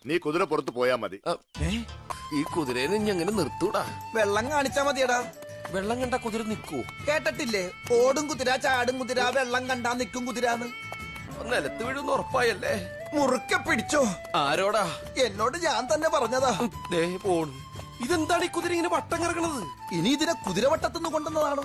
നീ കുതിര പുറത്ത് പോയാ മതി. ഈ കുതിരേനെ ഇനി എങ്ങനെ നിർത്തൂടാ? വെള്ളം കാണിച്ചാ മതിയടാ. വെള്ളം കണ്ട കുതിര നിക്കൂ? കേട്ടിട്ടില്ലേ, ഓടും കുതിര, ചാടും കുതിര, വെള്ളം കണ്ടാ നിക്കും കുതിരാന്ന്. നിലത്ത് വീഴുന്ന ഉറപ്പായല്ലേ? മുറുക്കെ പിടിച്ചോ. ആരോടാ? എന്നോട് ഞാൻ തന്നെ പറഞ്ഞതാ. പോണു. ഇതെന്താണ് ഈ കുതിര ഇങ്ങനെ വട്ടം കിറക്കണത്? ഇനി ഇതിനെ കുതിരവട്ടത്തുനിന്ന് കൊണ്ടുവന്നതാണോ?